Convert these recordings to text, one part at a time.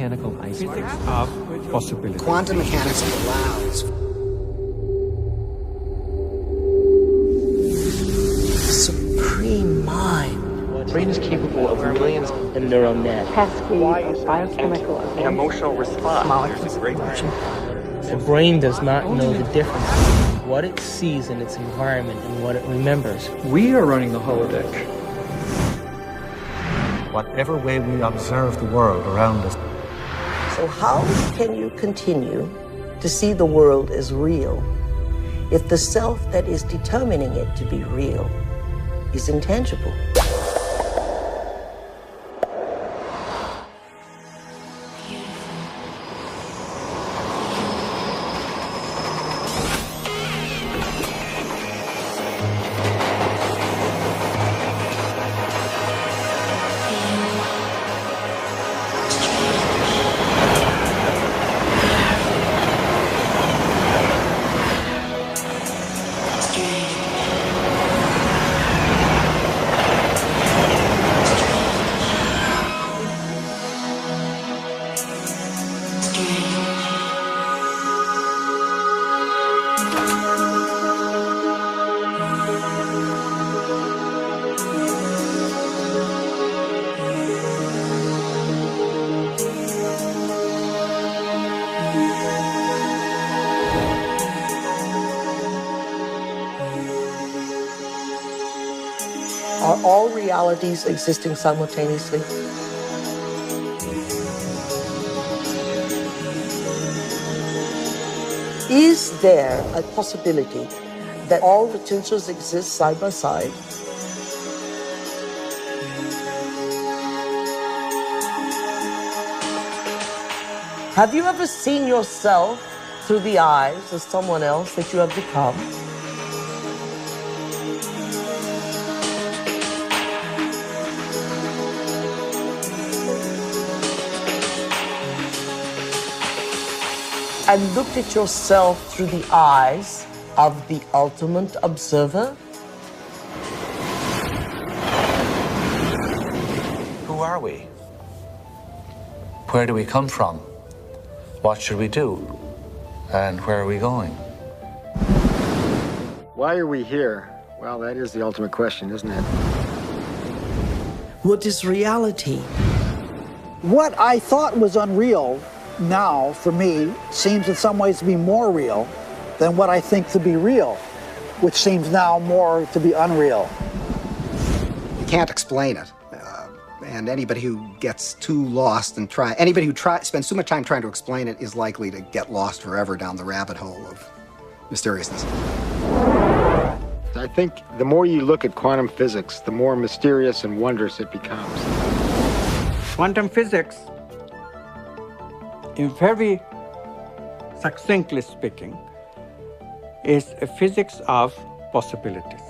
mechanical iceberg. Of possibility. Quantum mechanics allows supreme mind. The brain is capable of millions of neural nets. Cascade of biochemical An emotional response. molecules. The brain does not know the difference between what it sees in its environment and what it remembers. We are running the holodeck. Whatever way we observe the world around us. So how can you continue to see the world as real if the self that is determining it to be real is intangible? Are all realities existing simultaneously? Is there a possibility that all potentials exist side by side? Have you ever seen yourself through the eyes of someone else that you have become? And looked at yourself through the eyes of the ultimate observer? Who are we? Where do we come from? What should we do? And where are we going? Why are we here? Well, that is the ultimate question, isn't it? What is reality? What I thought was unreal now, for me, seems in some ways to be more real than what I think to be real, which seems now more to be unreal. You can't explain it. And anybody who gets too lost and anybody who spends too much time trying to explain it is likely to get lost forever down the rabbit hole of mysteriousness. I think the more you look at quantum physics, the more mysterious and wondrous it becomes. Quantum physics, in very succinctly speaking, is a physics of possibilities.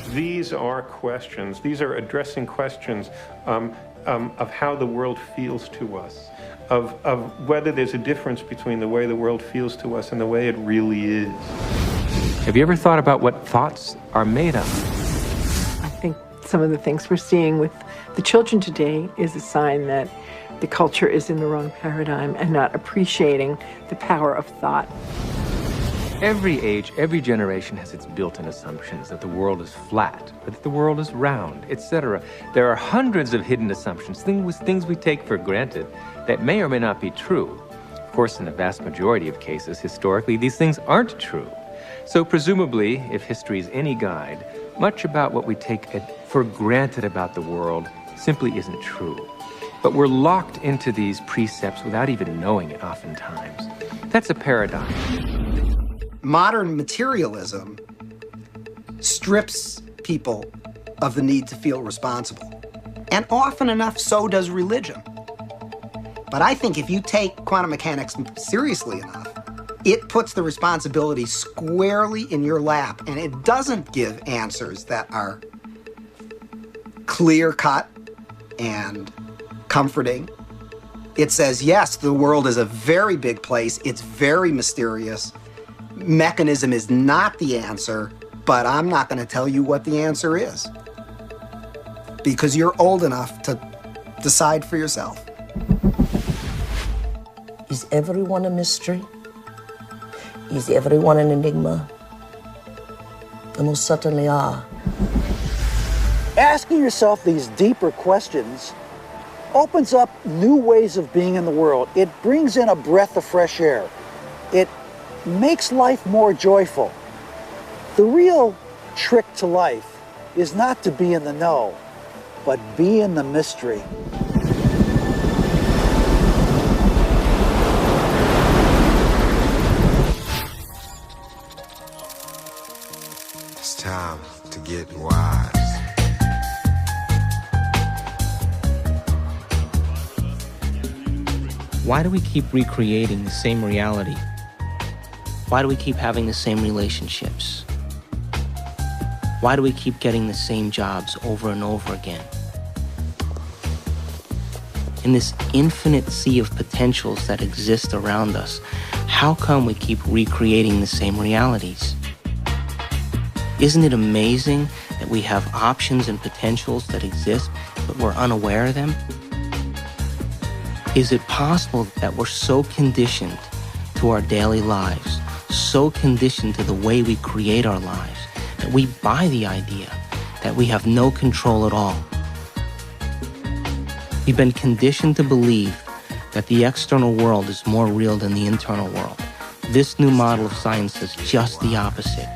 These are questions. These are addressing questions of how the world feels to us, of whether there's a difference between the way the world feels to us and the way it really is. Have you ever thought about what thoughts are made of? I think some of the things we're seeing with the children today is a sign that the culture is in the wrong paradigm and not appreciating the power of thought. Every age, every generation has its built-in assumptions that the world is flat, or that the world is round, etc. There are hundreds of hidden assumptions, things we take for granted that may or may not be true. Of course, in the vast majority of cases, historically, these things aren't true. So presumably, if history is any guide, much about what we take for granted about the world simply isn't true. But we're locked into these precepts without even knowing it oftentimes. That's a paradox. Modern materialism strips people of the need to feel responsible. And often enough, so does religion. But I think if you take quantum mechanics seriously enough, it puts the responsibility squarely in your lap, and it doesn't give answers that are clear-cut and comforting. It says, yes, the world is a very big place. It's very mysterious. Mechanism is not the answer, but I'm not going to tell you what the answer is because you're old enough to decide for yourself. Is everyone a mystery? Is everyone an enigma? They most certainly are. Asking yourself these deeper questions opens up new ways of being in the world. It brings in a breath of fresh air. It makes life more joyful. The real trick to life is not to be in the know, but be in the mystery. It's time to get wise. Why do we keep recreating the same reality? Why do we keep having the same relationships? Why do we keep getting the same jobs over and over again? In this infinite sea of potentials that exist around us, how come we keep recreating the same realities? Isn't it amazing that we have options and potentials that exist, but we're unaware of them? Is it possible that we're so conditioned to our daily lives, so conditioned to the way we create our lives, that we buy the idea that we have no control at all? We've been conditioned to believe that the external world is more real than the internal world. This new model of science says just the opposite.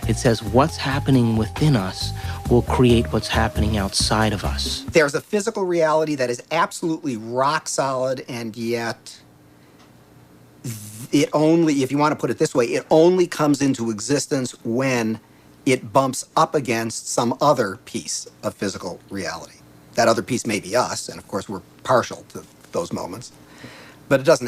It says what's happening within us will create what's happening outside of us. There's a physical reality that is absolutely rock solid, and yet it only, if you want to put it this way, it only comes into existence when it bumps up against some other piece of physical reality. That other piece may be us, and of course we're partial to those moments, but it doesn't